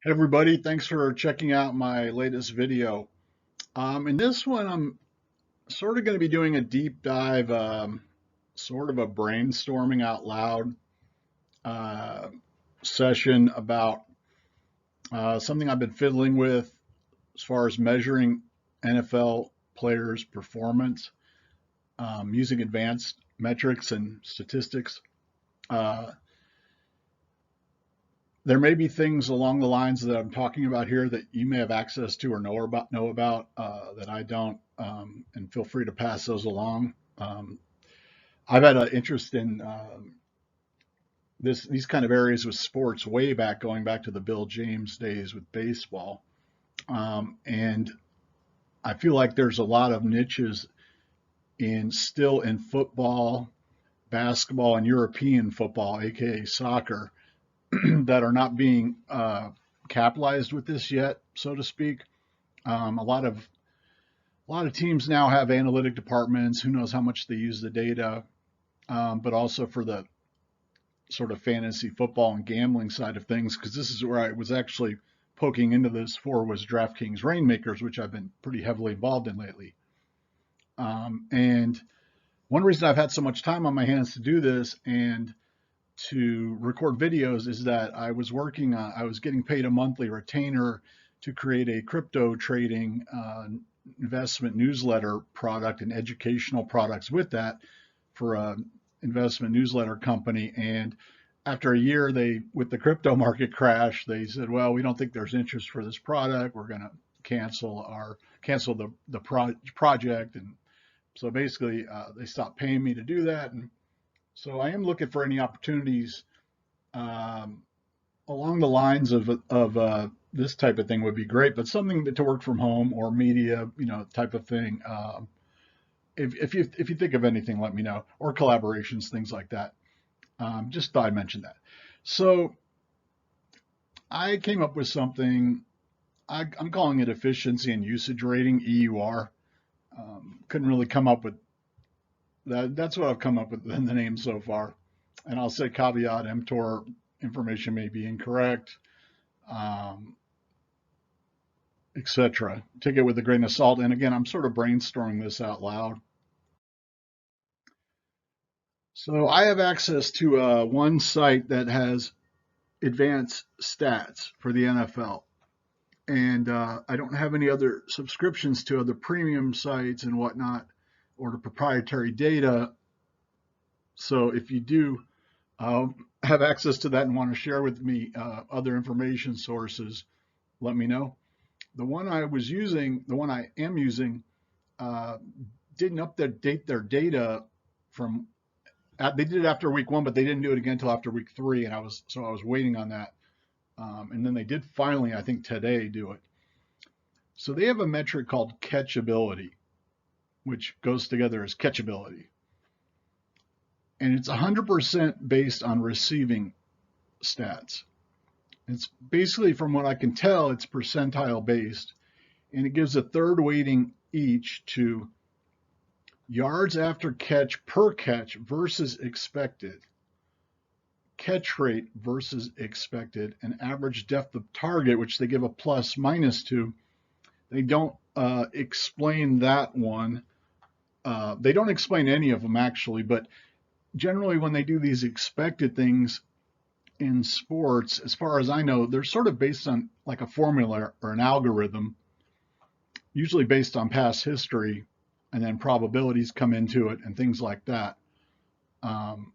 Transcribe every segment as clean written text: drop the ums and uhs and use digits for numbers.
Hey everybody, thanks for checking out my latest video. In this one, I'm sort of going to be doing a deep dive, sort of a brainstorming out loud uh, session about something I've been fiddling with as far as measuring NFL players' performance using advanced metrics and statistics. Uh, there may be things along the lines that I'm talking about here that you may have access to or know about that I don't, and feel free to pass those along. I've had an interest in these kind of areas with sports way back, going back to the Bill James days with baseball, and I feel like there's a lot of niches in football, basketball, and European football, aka soccer, that are not being capitalized with this yet, so to speak. A lot of teams now have analytic departments. Who knows how much they use the data, but also for the sort of fantasy football and gambling side of things, because this is where I was actually poking into this for was DraftKings Rainmakers, which I've been pretty heavily involved in lately. And one reason I've had so much time on my hands to do this and to record videos is that I was getting paid a monthly retainer to create a crypto trading investment newsletter product and educational products with that for a investment newsletter company. And after a year, with the crypto market crash, they said, well, we don't think there's interest for this product. We're going to cancel the project. And so basically they stopped paying me to do that. And so I am looking for any opportunities um, along the lines of this type of thing would be great, but something to work from home or media, type of thing. If you think of anything, let me know, or collaborations, things like that. Just thought I'd mention that. So I came up with something. I'm calling it efficiency and usage rating, EUR. Couldn't really come up with that. That's what I've come up with in the name so far. And I'll say caveat emptor, information may be incorrect, um, etc. Take it with a grain of salt. And again, I'm sort of brainstorming this out loud. So I have access to one site that has advanced stats for the NFL. And I don't have any other subscriptions to other premium sites and whatnot or to proprietary data. So if you do have access to that and want to share with me other information sources, let me know. The one I am using, uh, didn't update their data from. They did it after week 1, but they didn't do it again until after week 3, and I was waiting on that. And then they did finally, I think today, do it. So they have a metric called catchability, which goes together as catchability, and it's 100% based on receiving stats. It's basically, from what I can tell, it's percentile based, and it gives a third weighting each to yards after catch per catch versus expected, catch rate versus expected, and average depth of target, which they give a plus minus to. They don't explain that one. They don't explain any of them actually, but generally when they do these expected things in sports, as far as I know, they're sort of based on like a formula or an algorithm, usually based on past history, and then probabilities come into it and things like that. Um,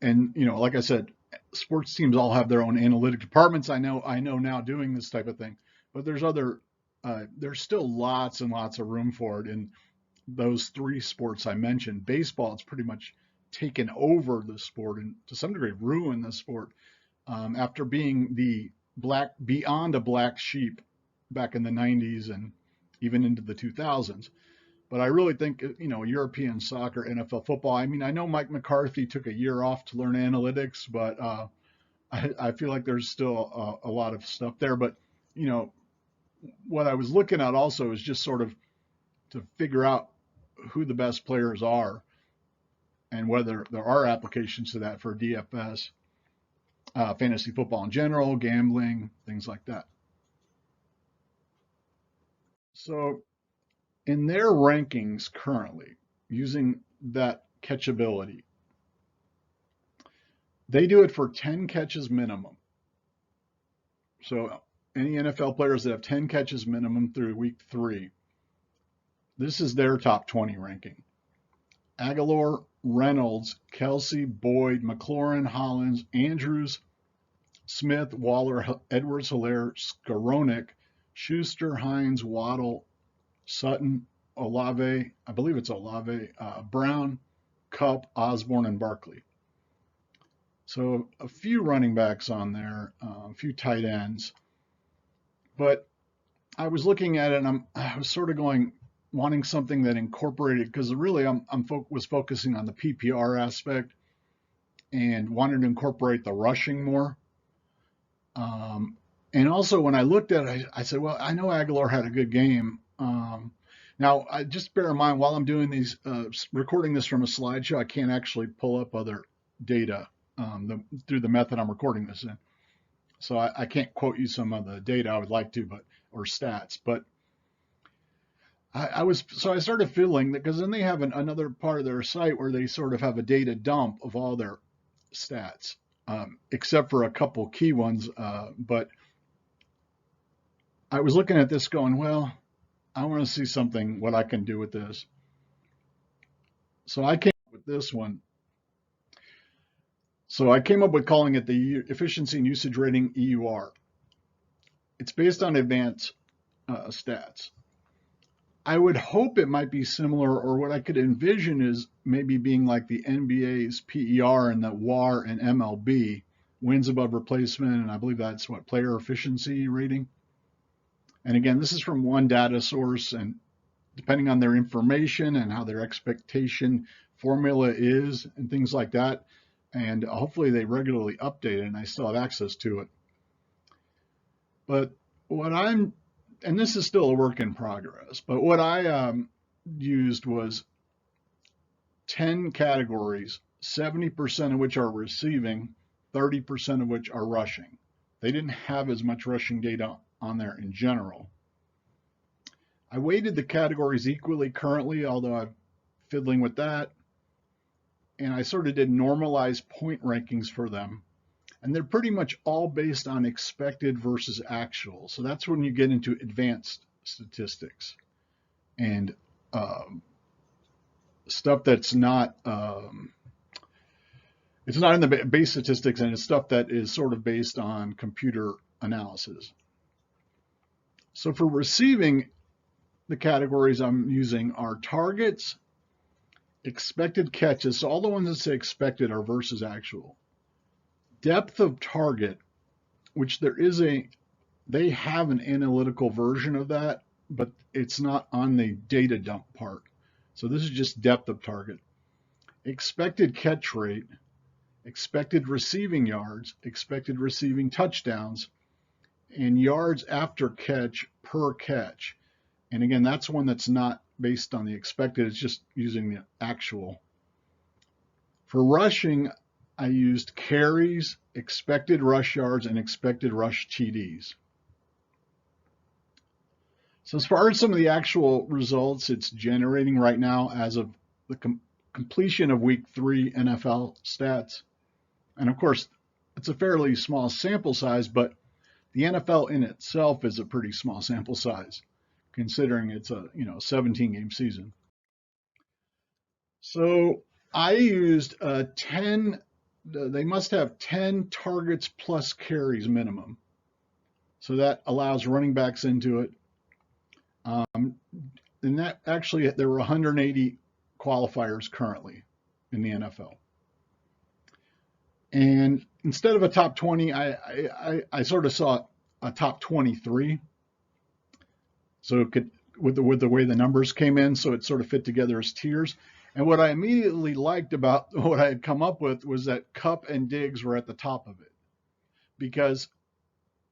and like I said, sports teams all have their own analytic departments. I know now doing this type of thing, but there's still lots and lots of room for it in those 3 sports I mentioned. Baseball, it's pretty much taken over the sport and to some degree ruined the sport after being the beyond a black sheep back in the 90s and even into the 2000s. But I really think, European soccer, NFL football. I mean, I know Mike McCarthy took a year off to learn analytics, but I feel like there's still a lot of stuff there. But, what I was looking at also is just sort of to figure out who the best players are and whether there are applications to that for DFS. fantasy football in general, gambling, things like that. So in their rankings currently, using that catchability, they do it for 10 catches minimum. So any NFL players that have 10 catches minimum through week 3, this is their top 20 ranking. Aguilar, Reynolds, Kelsey, Boyd, McLaurin, Hollins, Andrews, Smith, Waller, Edwards, Hilaire, Skowronek, Schuster, Hines, Waddle, Sutton, Olave, I believe it's Olave, Brown, Kupp, Osborne, and Barkley. So a few running backs on there, a few tight ends. But I was looking at it and I was sort of wanting something that incorporated, because really was focusing on the PPR aspect and wanted to incorporate the rushing more. And also when I looked at it, I said, well, I know Aguilar had a good game. Now, I just bear in mind while I'm doing these, recording this from a slideshow, I can't actually pull up other data through the method I'm recording this in. So I can't quote you some of the data I would like to, or stats. But I started feeling that, because then they have another part of their site where they sort of have a data dump of all their stats, except for a couple key ones. But I was looking at this going, well, I want to see something, what I can do with this. So I came up with this one. So I came up with calling it the efficiency and usage rating EUR. It's based on advanced stats. I would hope it might be similar, or what I could envision is maybe being like the NBA's PER and the WAR and MLB, wins above replacement, and I believe that's what, player efficiency rating. And again, this is from one data source, and depending on their information and how their expectation formula is and things like that, and hopefully they regularly update it and I still have access to it. But and this is still a work in progress, but what I used was 10 categories, 70% of which are receiving, 30% of which are rushing. They didn't have as much rushing data on there in general. I weighted the categories equally currently, although I'm fiddling with that. And I sort of did normalized point rankings for them. And they're pretty much all based on expected versus actual. So that's when you get into advanced statistics and stuff that's not, it's not in the base statistics, and it's stuff that is sort of based on computer analysis. So for receiving, the categories I'm using are targets, expected catches. So all the ones that say expected are versus actual. Depth of target, which they have an analytical version of that, but it's not on the data dump part. So this is just depth of target. Expected catch rate, expected receiving yards, expected receiving touchdowns, and yards after catch per catch. And again, that's one that's not based on the expected, it's just using the actual. For rushing, I used carries, expected rush yards, and expected rush TDs. So as far as some of the actual results it's generating right now as of the completion of week 3 NFL stats, and of course, it's a fairly small sample size, but the NFL in itself is a pretty small sample size, considering it's a 17-game season. So I used 10. They must have 10 targets plus carries minimum. So that allows running backs into it. And that actually, there were 180 qualifiers currently in the NFL. And instead of a top 20, I sort of saw a top 23. So it could, with the way the numbers came in, so it sort of fit together as tiers. And what I immediately liked about what I had come up with was that Kupp and Diggs were at the top of it, because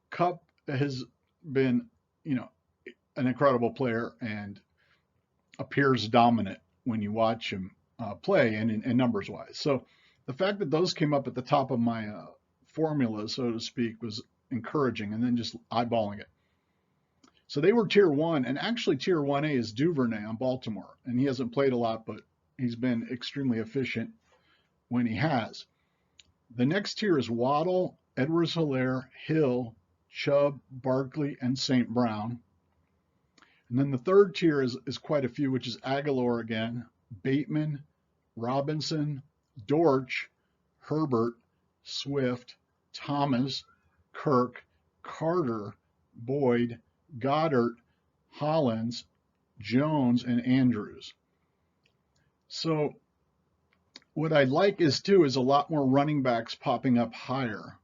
Kupp has been, an incredible player and appears dominant when you watch him play and numbers wise. So the fact that those came up at the top of my formula, so to speak, was encouraging, and then just eyeballing it. So they were tier 1, and actually tier 1A is Duvernay on Baltimore, and he hasn't played a lot, but he's been extremely efficient when he has. The next tier is Waddle, Edwards-Helaire, Hill, Chubb, Barkley, and St. Brown. And then the third tier is quite a few, which is Aguilar again, Bateman, Robinson, Dortch, Herbert, Swift, Thomas, Kirk, Carter, Boyd, Goddard, Hollins, Jones, and Andrews. So what I'd like is a lot more running backs popping up higher.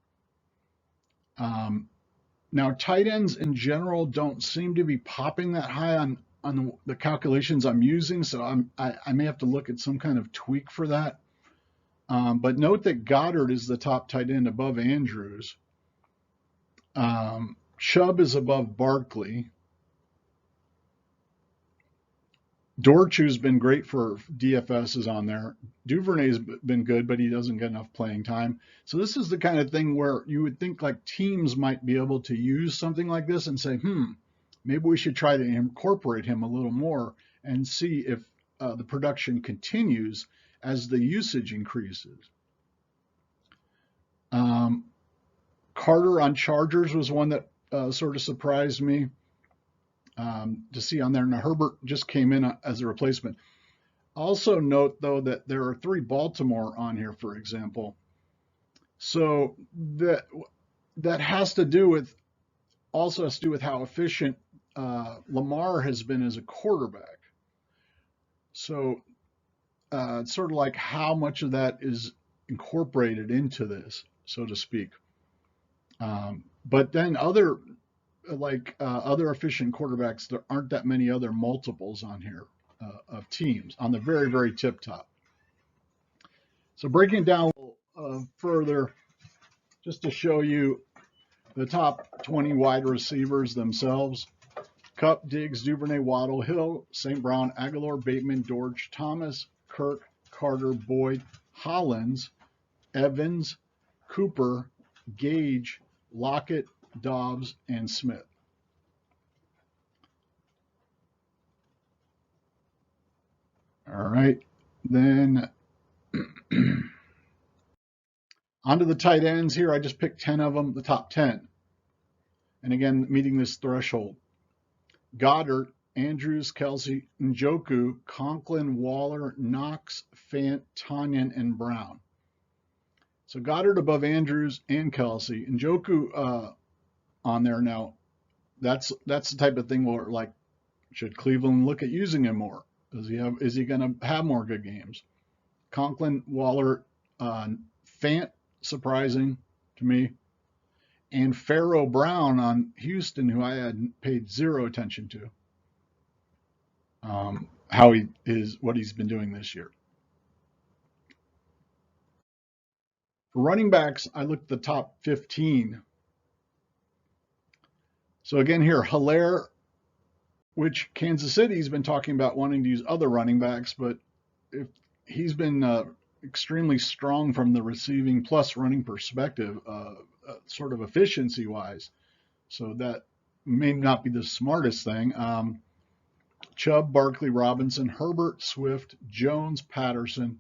Now, tight ends in general don't seem to be popping that high on the calculations I'm using, so I may have to look at some kind of tweak for that. But note that Goddard is the top tight end above Andrews. Chubb is above Barkley. Dortch, who's been great for DFS, is on there. Duvernay's been good, but he doesn't get enough playing time. So this is the kind of thing where you would think like teams might be able to use something like this and say, maybe we should try to incorporate him a little more and see if the production continues as the usage increases. Carter on Chargers was one that sort of surprised me to see on there. Now, Herbert just came in as a replacement. Also note, though, that there are 3 Baltimore on here, for example. So that has to do with how efficient Lamar has been as a quarterback. So it's sort of like how much of that is incorporated into this, so to speak. But then other efficient quarterbacks, there aren't that many other multiples on here of teams on the very, very tip top. So breaking it down a little further, just to show you the top 20 wide receivers themselves: Kupp, Diggs, Duvernay, Waddle, Hill, St. Brown, Aguilar, Bateman, Dortch, Thomas, Kirk, Carter, Boyd, Hollins, Evans, Cooper, Gage, Lockett, Dobbs, and Smith. All right, then onto the tight ends here. I just picked 10 of them, the top 10. And again, meeting this threshold: Goddard, Andrews, Kelsey, Njoku, Conklin, Waller, Knox, Fant, Tonyan, and Brown. So Goddard above Andrews and Kelsey. Njoku on there now. That's the type of thing where, like, should Cleveland look at using him more? Is he going to have more good games? Conklin, Waller, Fant, surprising to me, and Pharaoh Brown on Houston, who I had paid zero attention to. What he's been doing this year. For running backs, I looked at the top 15. So again here, Helaire, which Kansas City's been talking about wanting to use other running backs, but if he's been extremely strong from the receiving plus running perspective, sort of efficiency-wise. So that may not be the smartest thing. Chubb, Barkley, Robinson, Herbert, Swift, Jones, Patterson,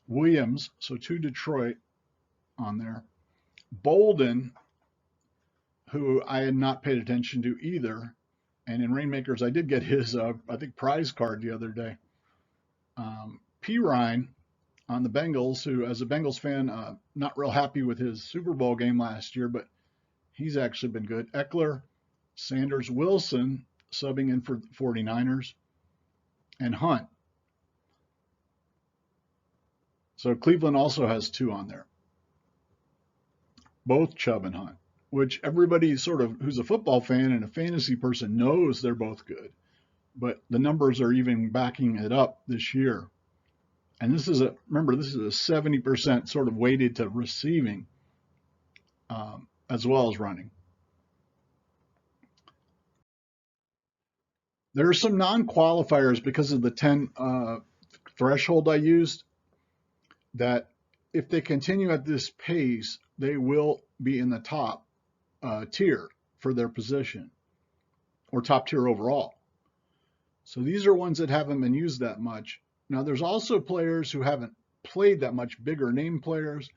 Williams, so 2 Detroit on there. Bolden, who I had not paid attention to either. And in Rainmakers, I did get his, I think, prize card the other day. Pirine on the Bengals, who, as a Bengals fan, not real happy with his Super Bowl game last year, but he's actually been good. Eckler, Sanders, Wilson, subbing in for the 49ers, and Hunt. So Cleveland also has 2 on there, both Chubb and Hunt, which everybody sort of who's a football fan and a fantasy person knows they're both good. But the numbers are even backing it up this year. And this is remember, this is a 70% sort of weighted to receiving as well as running. There are some non-qualifiers because of the 10 threshold I used that if they continue at this pace, they will be in the top tier for their position, or top tier overall. So these are ones that haven't been used that much. Now, there's also players who haven't played that much, bigger name players,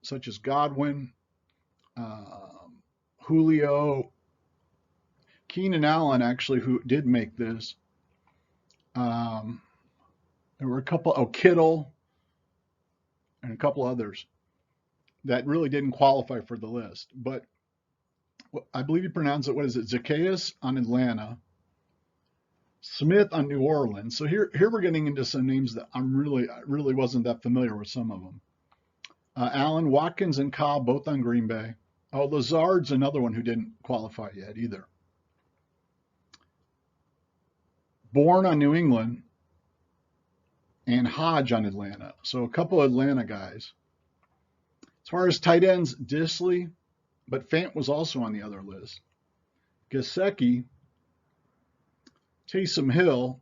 such as Godwin, Julio, Keenan Allen, actually, who did make this. There were a couple, Kittle, and a couple others that really didn't qualify for the list. But I believe you pronounce it, what is it, Zacchaeus on Atlanta, Smith on New Orleans. So here we're getting into some names that I really wasn't that familiar with some of them. Allen, Watkins, and Cobb both on Green Bay. Oh, Lazard's another one who didn't qualify yet either. Bourne on New England, and Hodge on Atlanta. So a couple of Atlanta guys. As far as tight ends, Disley, but Fant was also on the other list. Gesicki, Taysom Hill,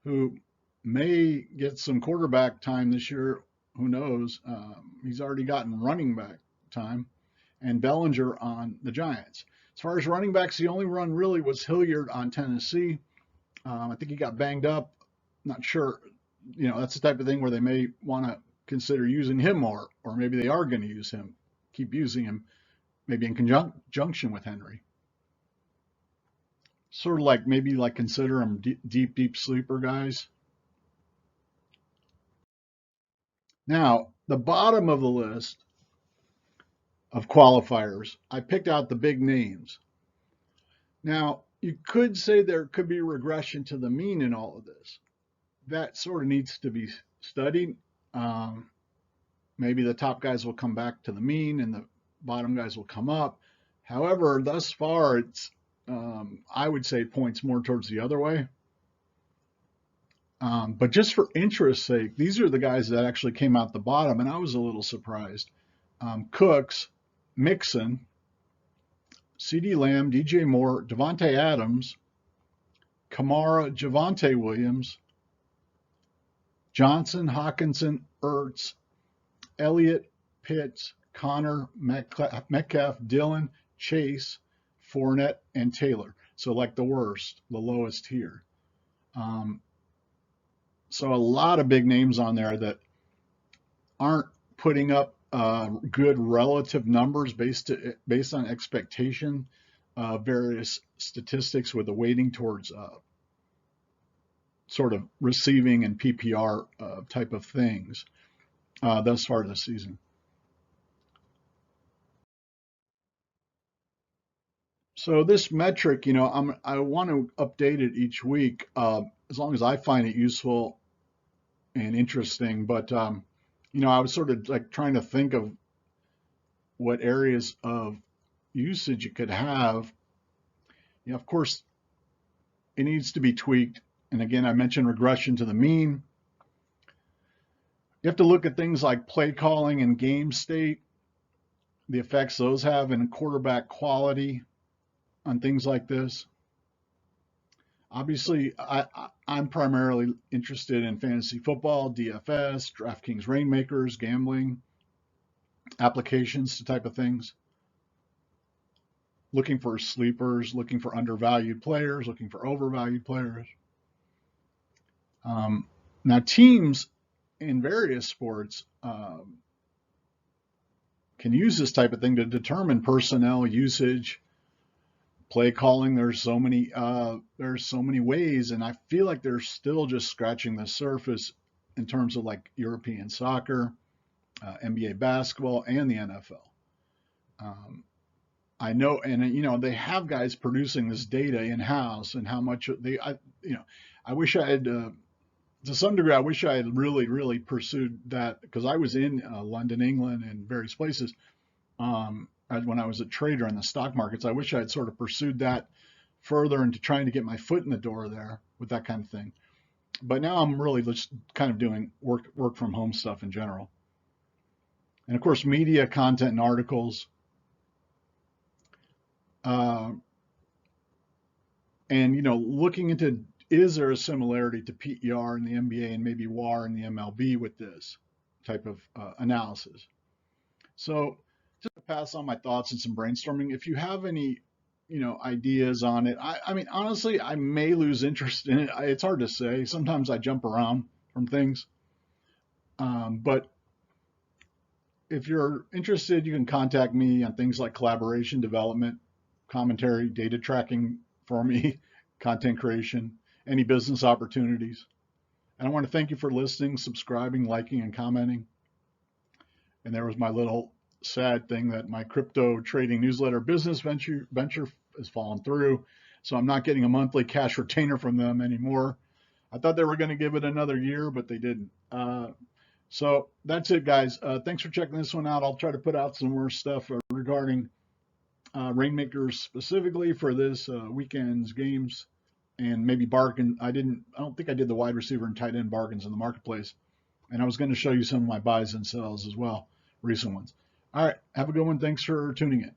who may get some quarterback time this year. Who knows? He's already gotten running back time. And Bellinger on the Giants. As far as running backs, the only run really was Hilliard on Tennessee. I think he got banged up. Not sure. You know, that's the type of thing where they may want to consider using him more, or maybe they are going to use him, keep using him, maybe in conjunction with Henry. Sort of like maybe like consider them deep sleeper guys. Now, the bottom of the list of qualifiers, I picked out the big names. Now, you could say there could be regression to the mean in all of this. That sort of needs to be studied. Maybe the top guys will come back to the mean and the bottom guys will come up. However, thus far, it's I would say points more towards the other way. But just for interest's sake, these are the guys that actually came out the bottom, and I was a little surprised. Cooks, Mixon, CeeDee Lamb, DJ Moore, Devontae Adams, Kamara, Javonte Williams, Johnson, Hawkinson, Ertz, Elliott, Pitts, Connor, Metcalf, Dillon, Chase, Fournette, and Taylor. So like the worst, the lowest here. So a lot of big names on there that aren't putting up good relative numbers based on expectation, various statistics with a weighting towards sort of receiving and PPR type of things thus far this season. So this metric, you know, I want to update it each week as long as I find it useful and interesting. But you know, I was sort of like trying to think of what areas of usage it could have. You know, of course, it needs to be tweaked. And again, I mentioned regression to the mean. You have to look at things like play calling and game state, the effects those have in quarterback quality on things like this. Obviously, I'm primarily interested in fantasy football, DFS, DraftKings Rainmakers, gambling, applications, the type of things. Looking for sleepers, looking for undervalued players, looking for overvalued players. Now, teams in various sports can use this type of thing to determine personnel usage, play calling. There's so many ways, and I feel like they're still just scratching the surface in terms of like European soccer, NBA basketball, and the NFL. I know, and you know, they have guys producing this data in house, and how much I wish I had. To some degree, I wish I had really pursued that, because I was in London, England, and various places when I was a trader in the stock markets. I wish I had sort of pursued that further into trying to get my foot in the door there with that kind of thing. But now I'm really just kind of doing work from home stuff in general. And of course, media, content, and articles. And, you know, looking into, is there a similarity to PER in the NBA and maybe WAR in the MLB with this type of analysis. So just to pass on my thoughts and some brainstorming, if you have any, ideas on it, I mean, honestly, I may lose interest in it. It's hard to say. Sometimes I jump around from things. But if you're interested, you can contact me on things like collaboration, development, commentary, data tracking for me, content creation, any business opportunities. And I want to thank you for listening, subscribing, liking, and commenting. And there was my little sad thing that my crypto trading newsletter business venture has fallen through. So I'm not getting a monthly cash retainer from them anymore. I thought they were going to give it another year, but they didn't. So that's it, guys. Thanks for checking this one out. I'll try to put out some more stuff regarding Rainmakers specifically for this weekend's games, and maybe bargain. I don't think I did the wide receiver and tight end bargains in the marketplace. And I was going to show you some of my buys and sells as well, recent ones. All right. Have a good one. Thanks for tuning in.